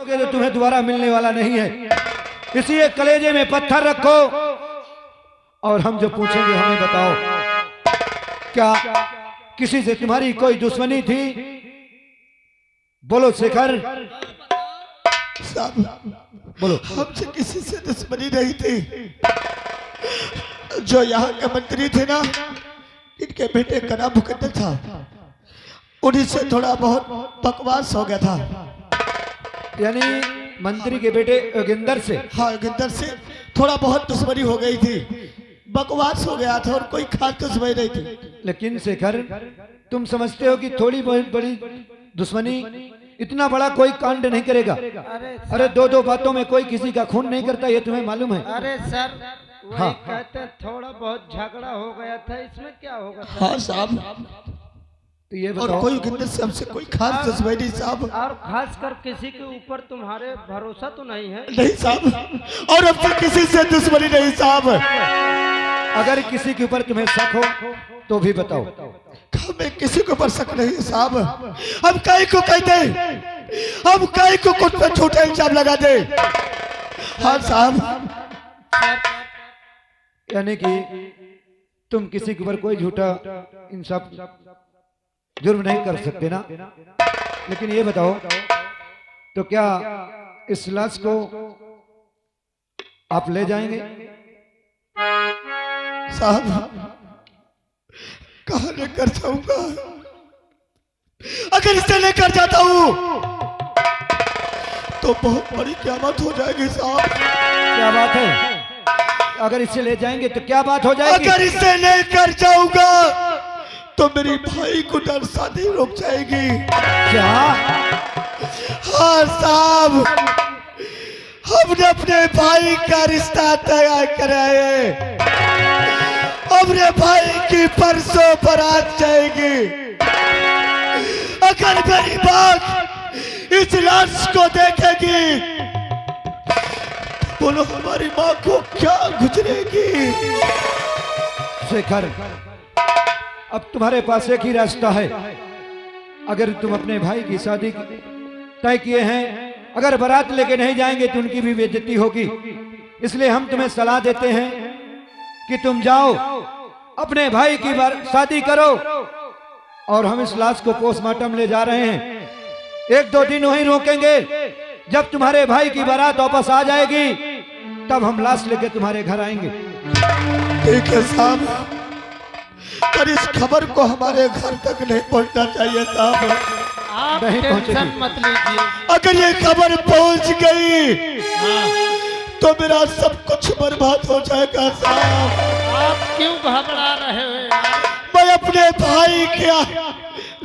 तो तुम्हें दोबारा मिलने वाला नहीं है, इसलिए कलेजे में पत्थर रखो और हम जो पूछेंगे हमें बताओ, क्या किसी से तुम्हारी कोई दुश्मनी थी? बोलो शेखर। बोलो। हमसे किसी से दुश्मनी नहीं थी। जो यहाँ के मंत्री थे ना, इनके बेटे का नाम मुकद्दर था, उन्हीं से थोड़ा बहुत बकवास हो गया था। यानी मंत्री के बेटे योगिंदर से? हाँ, योगिंदर से थोड़ा बहुत दुश्मनी हो गई थी, बकवास हो गया था और कोई खास दुश्मनी नहीं थी। लेकिन शेखर, तुम समझते हो कि थोड़ी बहुत बड़ी दुश्मनी इतना बड़ा कोई कांड नहीं करेगा? अरे दो दो बातों में कोई किसी का खून नहीं करता, ये तुम्हें मालूम है? अरे सर, वही हाँ। कहते हैं थोड़ा बहुत झगड़ा हो गया था, इसमें क्या होगा सर? हाँ साहब, तो ये और बताओ। कोई योगिंदर से हमसे कोई खास दुश्मनी नहीं साहब। और खास कर किसी के ऊपर तुम्हारे भरोसा तो नहीं है? नहीं साहब, और अब तक किसी से दुश्मनी नहीं साहब। अगर किसी के ऊपर तुम्हें शक हो तो भी बताओ। हमें किसी के ऊपर शक नहीं है साहब। हम काहे को कहते, हम काहे को कुछ पे छोटे इल्जाम लगा दे। हाँ साहब, यानी कि तुम किसी के ऊपर कोई झूठा इंसाफ जुर्म नहीं कर सकते ना? लेकिन ये बताओ, तो क्या इस लाश को आप ले जाएंगे? साहब कहाँ लेकर जाऊंगा? अगर इसे लेकर जाता हूँ तो बहुत बड़ी क़यामत हो जाएगी साहब। क्या बात है? अगर इसे ले जाएंगे तो क्या बात हो जाएगी? अगर इसे लेकर जाऊंगा तो मेरी भाई को डर शादी रुक जाएगी। क्या? हाँ साहब, हमने अपने भाई का रिश्ता तैयार कराए, अपने भाई की परसों बारात जाएगी। अगर मेरी बात इस लाश को देखेगी, बोलो हमारी माँ को क्या गुजरेगी? शेखर, अब तुम्हारे पास एक ही रास्ता है। अगर तुम अपने भाई की शादी तय किए हैं, अगर बारात लेके नहीं जाएंगे तो उनकी भी बेइज्जती होगी। इसलिए हम तुम्हें सलाह देते हैं कि तुम जाओ, अपने भाई की शादी करो, और हम इस लाश को पोस्टमार्टम ले जा रहे हैं। एक दो दिन वहीं रोकेंगे, जब तुम्हारे भाई की बारात वापस आ जाएगी तब हम लाश लेके तुम्हारे घर आएंगे। ठीक है साहब, पर इस खबर को हमारे घर तक नहीं पहुंचना चाहिए साहब। आप नहीं टेंशन पहुंचेगी। मत लीजिए। अगर ये खबर पहुंच गई तो मेरा सब कुछ बर्बाद हो जाएगा साहब। आप क्यों घबरा रहे हो यार? मैं अपने भाई का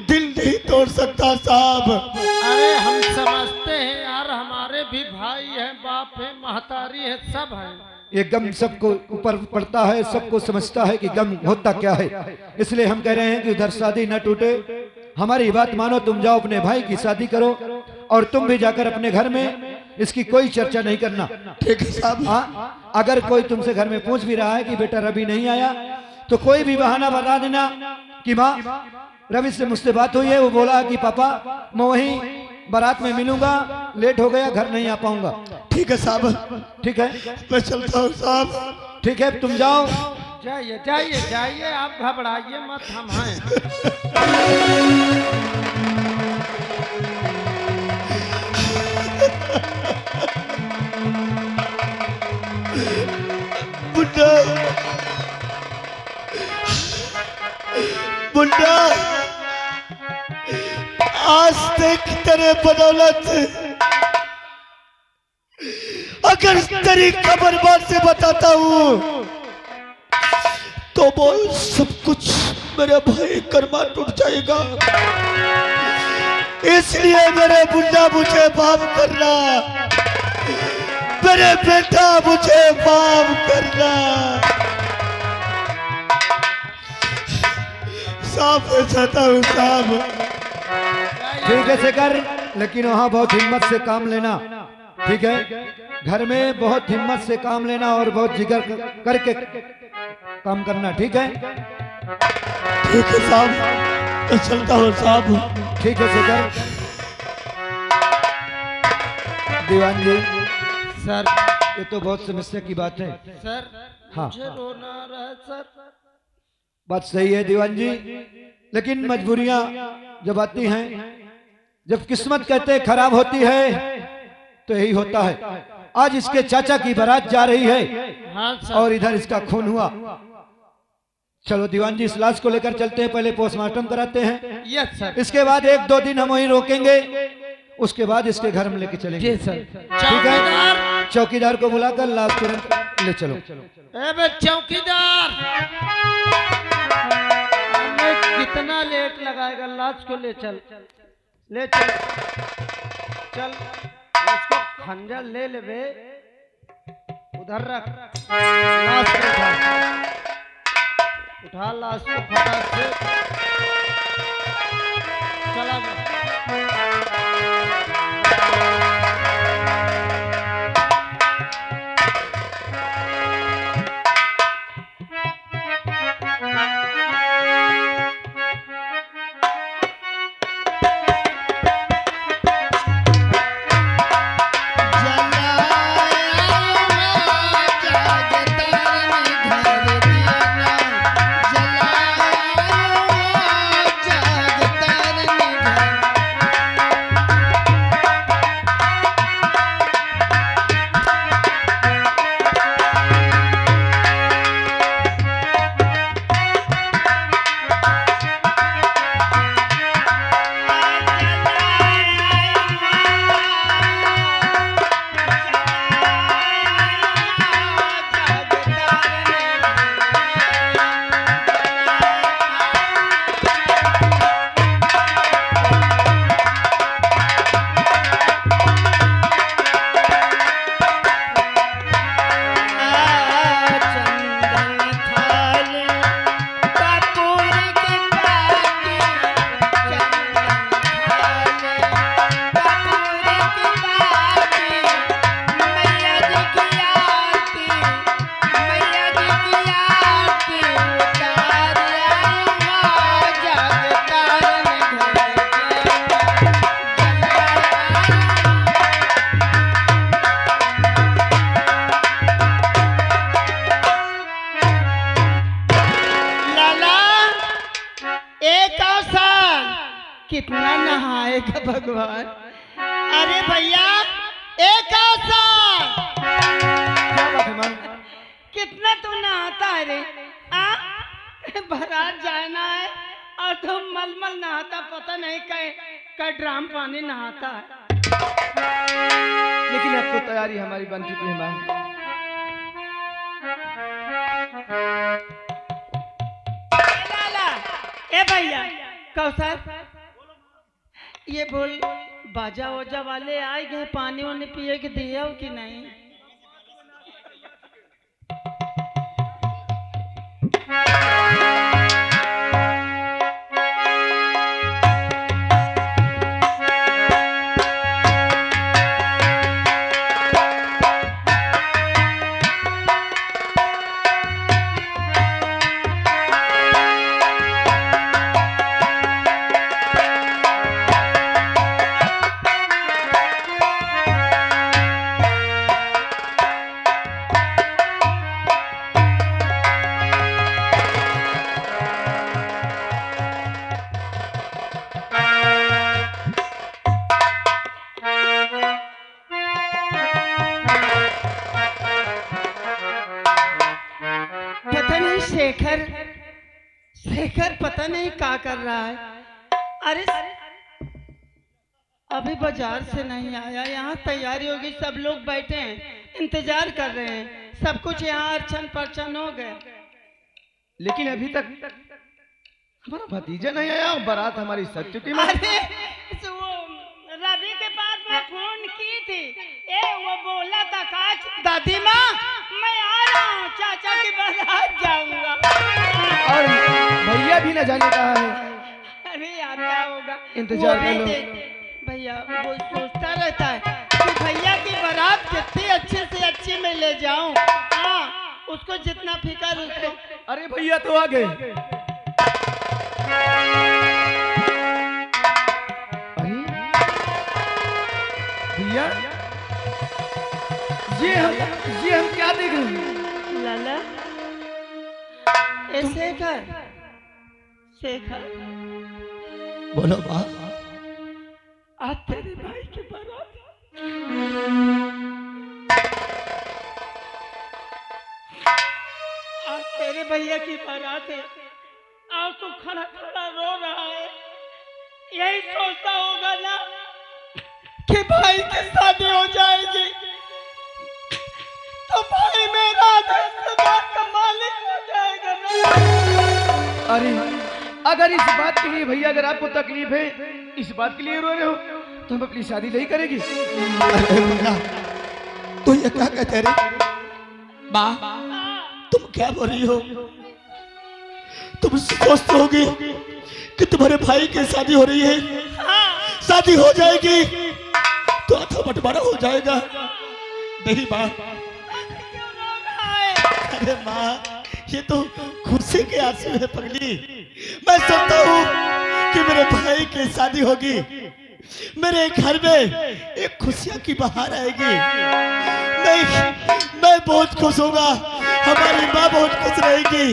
दिल नहीं तोड़ सकता साहब। अरे हम समझते हैं यार, हमारे भी भाई है, बाप है, महतारी है, सब है। ये गम सबको ऊपर पड़ता है, सबको समझता है कि गम होता क्या है। इसलिए हम कह रहे हैं कि उधर शादी न टूटे। हमारी बात मानो, तुम जाओ अपने भाई की शादी करो, और तुम भी जाकर अपने घर में इसकी कोई चर्चा नहीं करना। ठीक है साहब। हाँ, अगर कोई तुमसे घर में पूछ भी रहा है कि बेटा रवि नहीं आया, तो कोई भी बहाना बता देना कि माँ रवि से मुझसे बात हुई है, वो बोला कि पापा मैं वहीं बारात में मिलूंगा, लेट हो गया, घर नहीं आ पाऊंगा। ठीक है साहब। ठीक है, मैं चलता हूँ साहब। ठीक है, तुम जाओ। जाइए जाइए जाइए, आप घबराइए मत, हम हैं। बुड्ढा, बुड्ढा, आज तक तेरे बदौलत अगर तेरी खबर बात से बताता हूँ तो वो सब कुछ मेरे भाई कर्मा टूट जाएगा। इसलिए मेरे बुड्ढा मुझे माफ करना, मेरे बेटा मुझे माफ करना। साफ चाहता हूँ साहब। ठीक है शेखर, लेकिन वहाँ बहुत हिम्मत से काम लेना, ठीक है? घर में बहुत हिम्मत से काम लेना और बहुत जिगर करके काम करना, ठीक है? ठीक है साहब, मैं चलता हूँ साहब। ठीक है शेखर। दीवान जी, सर ये तो बहुत समस्या की बात है। सर हाँ। मुझे रोना आ रहा है सर। बात सही है दीवान जी, लेकिन मजबूरियां जब आती हैं, जब किस्मत कहते हैं खराब होती है, तो यही होता है। आज इसके चाचा की बारात जा रही है हाँ सर। और इधर इसका खून हुआ। चलो दीवान जी, इस लाश को लेकर चलते हैं, पहले पोस्टमार्टम कराते हैं। Yes sir. इसके बाद 1-2 दिन हम वहीं रोकेंगे, उसके बाद इसके घर में लेके चलेंगे। जी सर। ठीक है, चौकीदार को बुलाकर लाश तुरंत ले चलो। ए बे चौकीदार, हमें कितना लेट लगाएगा? लाश को ले चल, ले चल, चल उसको खंजर ले ले बे, उधर रख लाश को, उठा लाश को फटाक से, चला जा। कितना नहाएगा भगवान? अरे भैया एक कितना तू नहाता है रे? बारात जाना है और तुम मलमल नहाता, पता नहीं का ड्राम पानी नहाता है। लेकिन अब तो तैयारी हमारी बन चुकी है मैम। ए भैया कौशल, ये बोल बाजा वजा वाले आए गए, पानी वानी पिए के दिया हो कि नहीं? शेखर शेखर पता नहीं क्या कर रहा है। अरे अभी बाजार से नहीं आया, यहाँ तैयारी होगी, सब लोग बैठे हैं इंतजार कर रहे हैं, सब कुछ यहाँ अर्चन परचन हो गए, लेकिन अभी तक हमारा भतीजा नहीं आया और बारात हमारी सज चुकी है। अरे वो रवि के पास मैं फोन की थी, वो बोला था काश दादी माँ मैं आ रहा हूँ, चाचा की बारात जाऊंगा। और भैया भी न जाने कहा है। अरे आता होगा, इंतजार कर लो भैया। वो सोचता रहता है कि भैया की बारात कितनी अच्छे से अच्छी में ले जाऊं। हाँ, उसको जितना फिकर उसको। अरे भैया तो आ गए। भैया ये हम क्या देख रहे हैं? लाला ए शेखर, शेखर बोलो माँ। आज तेरे भाई के बारात, आज तेरे भैया की बारात है। आज तो खड़ा खड़ा रो रहा है। यही सोचता होगा ना कि भाई की शादी हो जाएगी तो भाई मेरा रिश्तेदार का मालिक हो जाएगा ना। अरे अगर इस बात के लिए भैया, अगर आपको तकलीफ है, इस बात के लिए रो रहे हो, तो हम अपनी शादी नहीं करेंगे। अरे मुन्ना, तू ये क्या कहते रे? माँ, तुम क्या बोल रही हो? तुम सोचते होगी कि तुम्हारे भाई की शादी हो रही है, शादी हो जाएगी तो अथा बंटवारा हो जाएगा। नहीं माँ, अरे माँ, ये तो खुशी के आंसू है पगली। मैं सोचता हूँ कि मेरे भाई की शादी होगी, मेरे घर में एक खुशियाँ की बहार आएगी। मैं बहुत खुश होगा, हमारी माँ बहुत खुश रहेगी,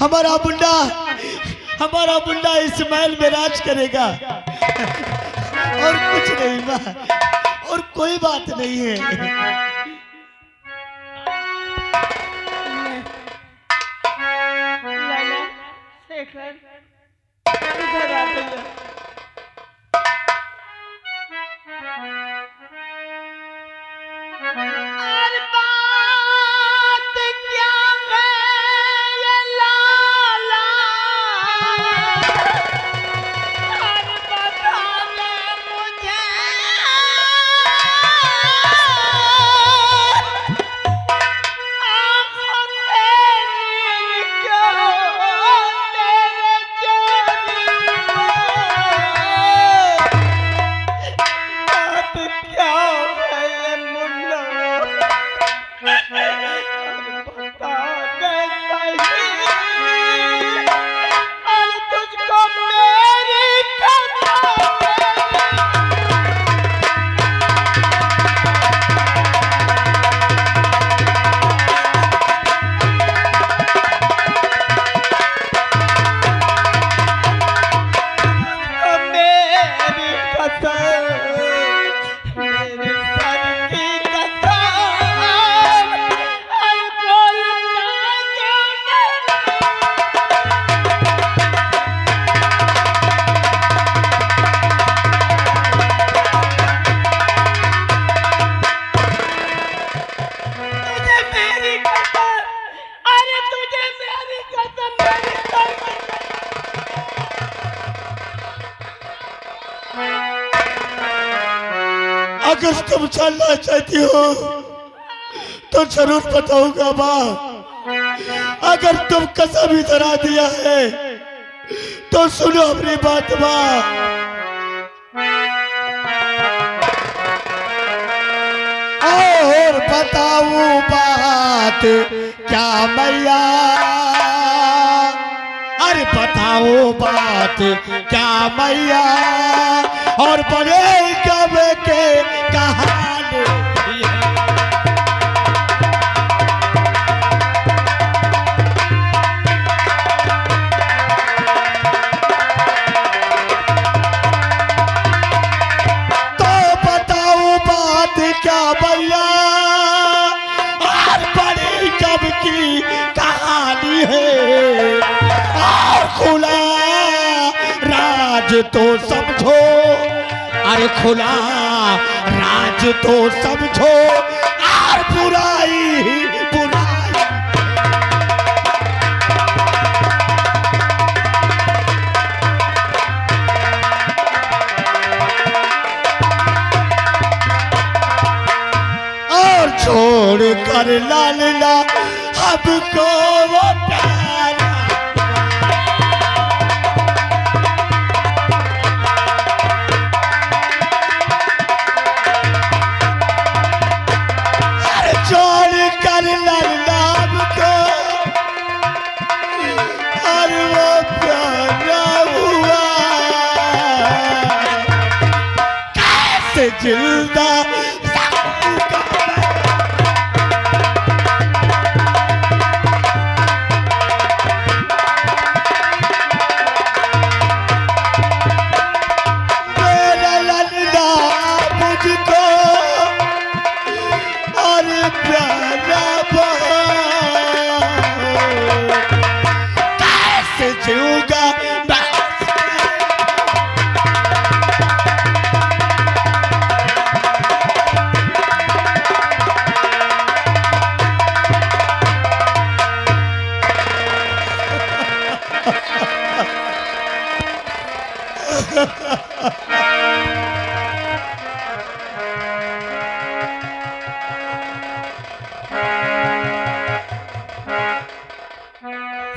हमारा मुंडा इस्माइल में राज करेगा। और कुछ नहीं माँ, और कोई बात नहीं है। लाला, शेखर, इधर आ भैया। और बात क्या है ये लाला, और बताने मुझे आँखों से नीर क्यों तेरे चोरी बात क्या है ये मुन्ना, बता दे सही, और तुझको मेरी कसम। मेरी कसम, मेरे सर की कसम, और बोलना क्यों नहीं? तुझे मेरी कसम, अरे तुझे मेरी कसम, मेरी सर की कसम। अगर तुम चलना चाहती हो तो जरूर बताऊंगा माँ। अगर तुम कसम इधरा दिया है तो सुनो अपनी बात माँ। और बताऊं बात क्या मैया, अरे बताओ बात क्या मैया, और बड़े कब के कहानी। तो बताओ बात क्या भैया, और बड़ी कब की कहानी है, और खुला राज तो समझो, अरे खुला राज तो समझो, और बुराई बुराई। और छोड़ कर लालना हमको वो प्यारा, छोड़ कर लालना हमको, और वो प्यारा हुआ कैसे जिंदा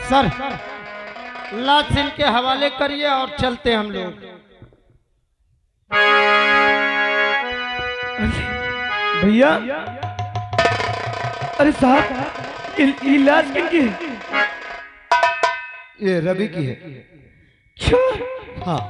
सर लाश इनके हवाले करिए और चलते हम लोग। भैया, अरे साहब, इलाज किनकी है? ये रवि की है। क्या? हाँ।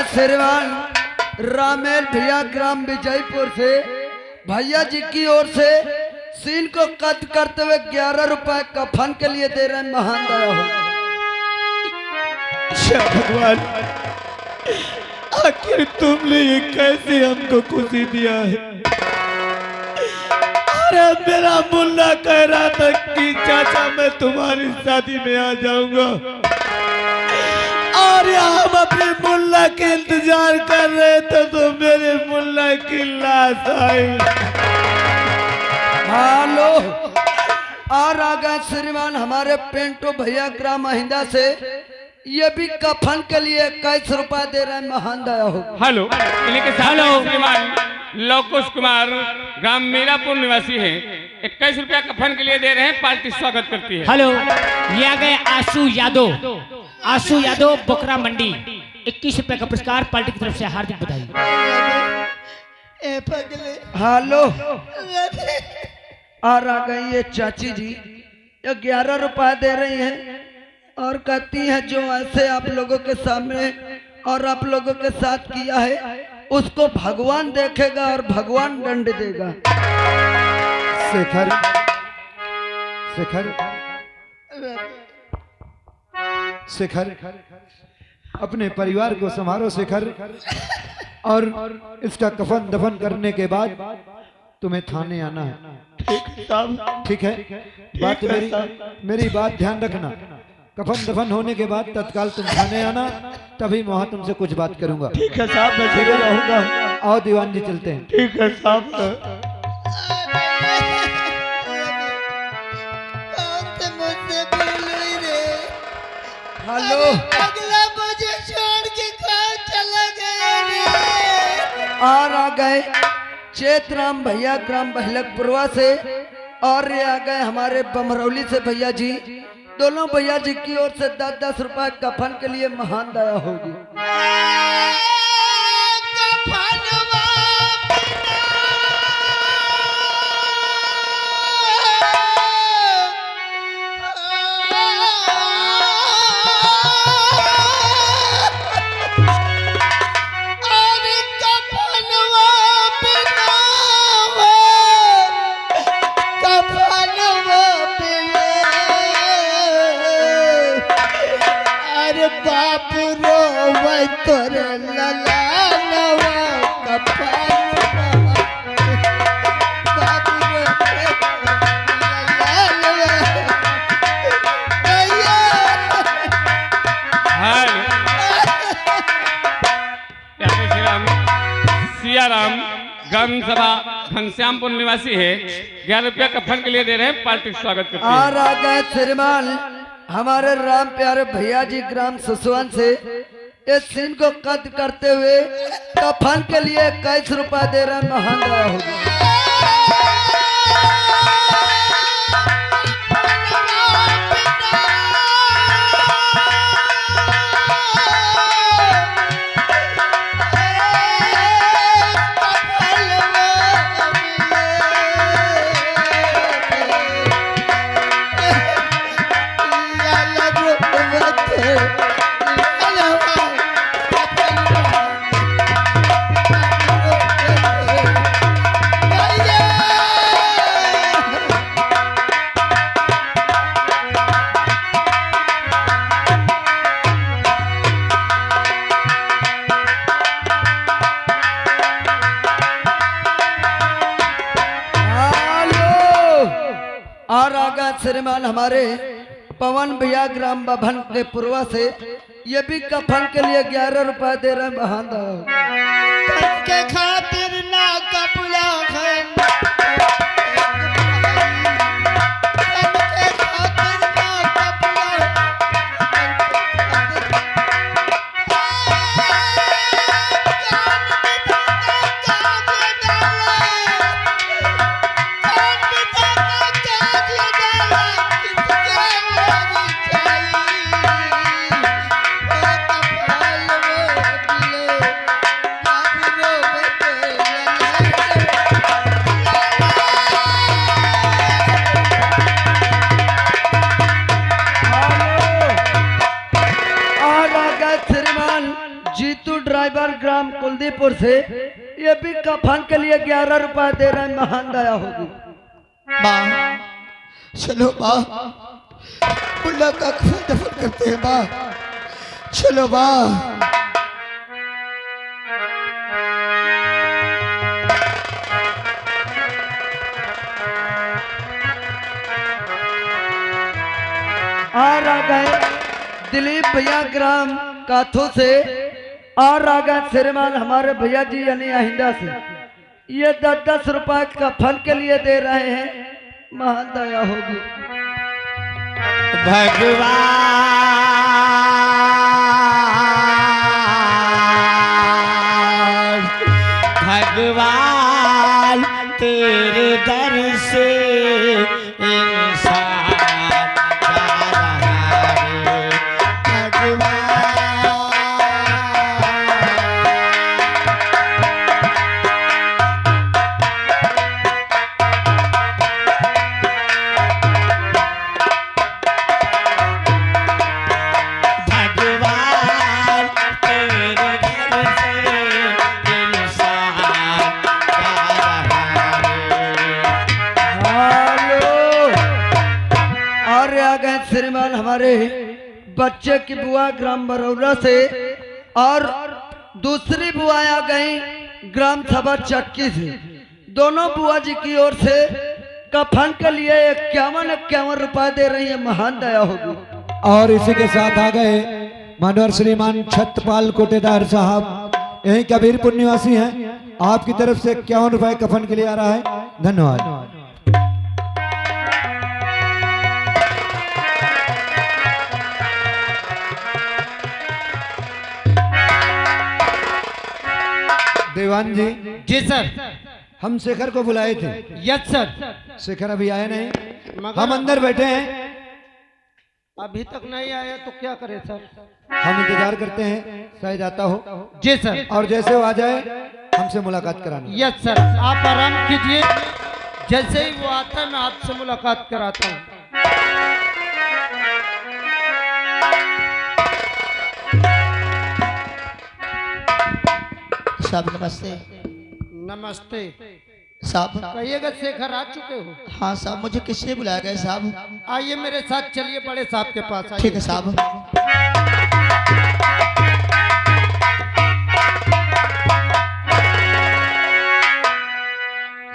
श्रीमान रामेल भैया ग्राम विजयपुर से भैया जी की ओर से सीन को कट करते हुए 11 रुपए कफन के लिए दे रहे हैं। महान दया हो। भगवान, आखिर तुमने ये कैसे हमको खुशी दिया है? अरे मेरा मुन्ना कह रहा था कि चाचा मैं तुम्हारी शादी में आ जाऊंगा, और हम अपने मुल्ला के इंतजार कर रहे थे तो मेरे मुल्ला की लाश आई। हेलो, और आ गए श्रीमान हमारे पेंटो भैया ग्राम महिंदा से, ये भी कफन के लिए 21 रुपए दे रहे हैं। महान दया हो। हेलो, श्रीमान लवकुश कुमार ग्राम मीरापुर निवासी हैं, 21 रुपया कफन के लिए दे रहे हैं। पार्टी स्वागत करती है। हेलो, ये आ गए आशु यादव बोकरा मंडी, 21 रुपए का पुरस्कार पार्टी की तरफ से हार्दिक बधाई। हेलो, और आ गई ये चाची जी, ये 11 रुपए दे रही हैं और कहती हैं जो ऐसे आप लोगों के सामने और आप लोगों के साथ किया है उसको भगवान देखेगा और भगवान दंड देगा। शेखर, शेखर, शेखर, अपने परिवार को संभालो शेखर, और इसका कफन दफन करने के बाद तुम्हें थाने आना है। ठीक है? बात मेरी बात ध्यान रखना। कफन दफन होने के बाद तत्काल तुम थाने आना, तभी वहां तुमसे कुछ बात करूंगा। ठीक है साहब, मैं ठीक रहूंगा। आओ दीवान जी, चलते हैं। ठीक है साहब। हेलो, अगला मुझे छोड़ के कहाँ चला गया रे? और आ गए चेतराम भैया ग्राम बहलकपुरवा से, और ये आ गए हमारे बमरौली से भैया जी। दोनों भैया जी की ओर से 10-10 रुपए कफन के लिए महान दया होगी। तोरे ललालवा सियाराम ग्राम सभा घनश्यामपुर निवासी है, 11 रुपया कफन के लिए दे रहे हैं, पार्टी स्वागत करती है। और आ गए श्रीमान हमारे राम प्यारे भैया जी ग्राम ससुवन से, इस सीन को कद करते हुए कफन के लिए 21 रुपए दे रहे हैं, महान दया होगी। और आगा श्रीमान हमारे पवन भैया ग्राम बभन के पूर्वा से, ये भी कफन के लिए 11 रुपए दे रहे हैं, महान दया के खातिर ना कपड़ा ड्राइवर ग्राम कुलदीपुर से, ये भी कफन के लिए 11 रुपए दे रहे हैं, महान दया होगी। माँ चलो माँ, मुन्ना का कफन दफन करते हैं माँ, चलो माँ। और आ गए दिलीप भैया ग्राम काथो से, और आ गए श्रीमान हमारे भैया जी यानी आहिंदा से, ये 10-10 रुपए कफन के लिए दे रहे हैं, महान दया होगी। भगवान तेरे दर से इंसान जा रहा है, भगवान। श्रीमान हमारे बच्चे की बुआ ग्राम बरौरा से, और दूसरी बुआ आ गई ग्राम सभा चक्की से। दोनों बुआ जी की ओर से कफन के लिए 51 रुपए दे रही है, महान दया होगी। और इसी के साथ आ गए मानवर श्रीमान छत्रपाल कोटेदार साहब, यही कबीरपुर निवासी हैं, आपकी तरफ से 51 रुपए कफन के लिए आ रहा है, धन्यवाद। दीवान जी, जी सर। हम शेखर को बुलाए थे। Yes sir. शेखर अभी आए नहीं, मगर हम अंदर बैठे हैं, अभी तक नहीं आया तो क्या करें सर? हम इंतजार करते हैं, शायद आता हो। जी सर। और जैसे वो आ जाए हमसे मुलाकात कराना। यस सर, आप आराम कीजिए, जैसे ही वो आता है मैं आपसे मुलाकात कराता हूँ। साहब नमस्ते। नमस्ते। साहब कहिएगा शेखर आ चुके हो? हाँ साहब, मुझे किसने बुलाया गया साहब? आइए मेरे साथ चलिए, बड़े साहब के पास आइए। ठीक है साहब।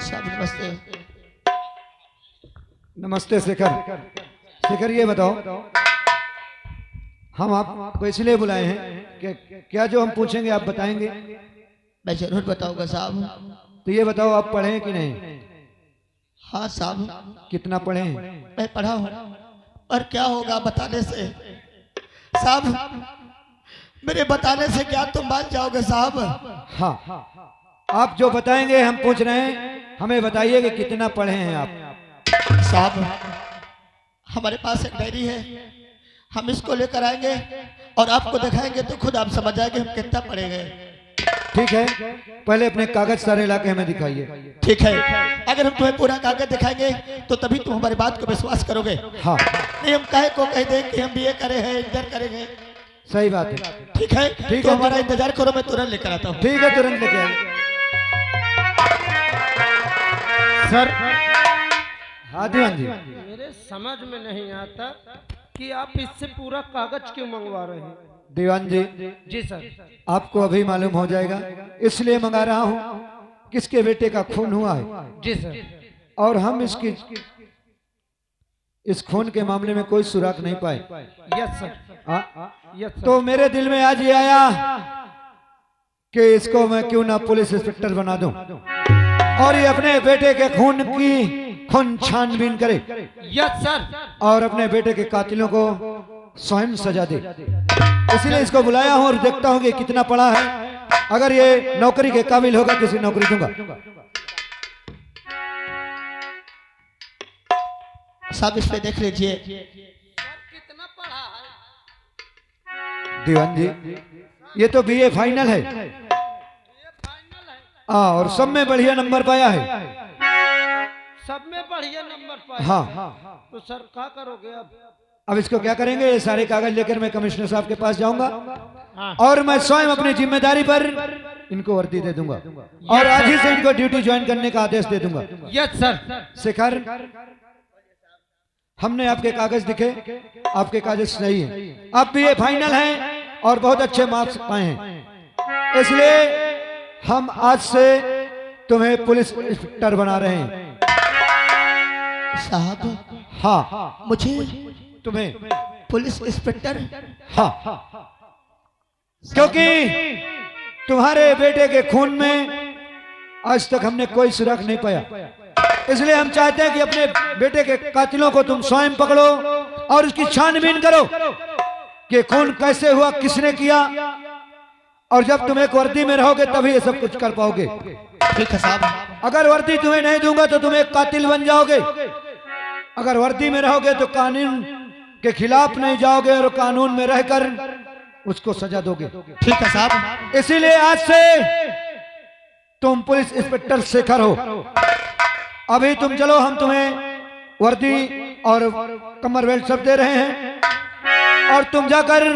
साहब नमस्ते। नमस्ते शेखर। शेखर ये बताओ, हम आपको इसलिए बुलाए हैं कि क्या जो हम पूछेंगे आप बताएंगे? मैं जरूर बताऊंगा साहब। तो ये बताओ, आप पढ़े हैं कि नहीं? हाँ साहब। कितना पढ़े हैं? मैं पढ़ा हूँ। और क्या होगा बताने से साहब? मेरे बताने से क्या तुम मान जाओगे साहब? हाँ, आप जो बताएंगे हम पूछ रहे हैं, हमें बताइए कि कितना पढ़े हैं आप। साहब हमारे पास एक डायरी है, हम इसको लेकर आएंगे और आपको दिखाएंगे तो खुद आप समझ जाएंगे हम कितना पढ़े गए। ठीक है, पहले अपने कागज सारे लाके हमें दिखाइए। ठीक है, अगर हम तुम्हें पूरा कागज दिखाएंगे तो तभी तुम हमारी बात को विश्वास करोगे। हाँ, नहीं हम कहे को कह दें कि हम बीए करे हैं, इंटर करेंगे। सही बात है। ठीक है, ठीक तो है, हमारा इंतजार करो, मैं तुरंत लेकर आता हूँ। ठीक है, तुरंत लेके आइए। सर हाँ दीवान जी, मेरे समझ में नहीं आता कि आप इससे पूरा कागज क्यों मंगवा रहे हैं? दीवान जी, जी सर। आपको अभी मालूम हो जाएगा, इसलिए मंगा रहा हूँ किसके बेटे का खून हुआ है। जी सर। और हम इस खून के मामले में कोई सुराग नहीं पाए। Yes sir. Yes sir. तो मेरे दिल में आज ये आया कि इसको मैं क्यों ना पुलिस इंस्पेक्टर बना दूं और ये अपने बेटे के खून छानबीन करे। Yes sir. और अपने बेटे के कातिलों को स्वयं सजा दे। इसलिए इसको बुलाया हूं और देखता हूं कि कितना पढ़ा है। अगर ये नौकरी के काबिल होगा तो इसे नौकरी दूंगा। साहब इस पे देख लीजिए। कितना पढ़ा है? दीवान जी, ये तो बीए फाइनल है। हाँ, और सब में बढ़िया नंबर पाया है। सब में बढ़िया नंबर पाए। हाँ। तो सर क्या करोगे अब इसको क्या करेंगे? ये सारे कागज लेकर मैं कमिश्नर साहब के पास जाऊंगा हाँ। और मैं स्वयं अपनी जिम्मेदारी पर इनको वर्दी दे दूंगा और आज ही से इनको ड्यूटी ज्वाइन करने का आदेश दे दूंगा। Yes sir. शेखर, हमने आपके कागज दिखे, आपके कागज सही हैं। आप भी ये फाइनल हैं और बहुत अच्छे मार्क्स पाए हैं, इसलिए हम आज से तुम्हें पुलिस इंस्पेक्टर बना रहे हैं। साहब हाँ, मुझे तुम्हें पुलिस इंस्पेक्टर? हाँ, क्योंकि तुम्हारे बेटे के खून में आज तक हमने कोई सुराग नहीं पाया, इसलिए हम चाहते हैं कि अपने बेटे के कातिलों को तुम स्वयं पकड़ो और उसकी छानबीन करो कि खून कैसे हुआ, किसने किया। और जब तुम एक वर्दी में रहोगे तभी ये सब कुछ कर पाओगे। ठीक है साहब। अगर वर्दी तुम्हें नहीं दूंगा तो तुम एक कातिल बन जाओगे। अगर वर्दी में रहोगे तो कानून के खिलाफ नहीं जाओगे और कानून में रहकर उसको सजा दोगे। ठीक है साहब। इसीलिए आज से तुम पुलिस इंस्पेक्टर शेखर हो। अभी तुम चलो, हम तुम्हें वर्दी और कमर बेल्ट सब दे रहे हैं और तुम जाकर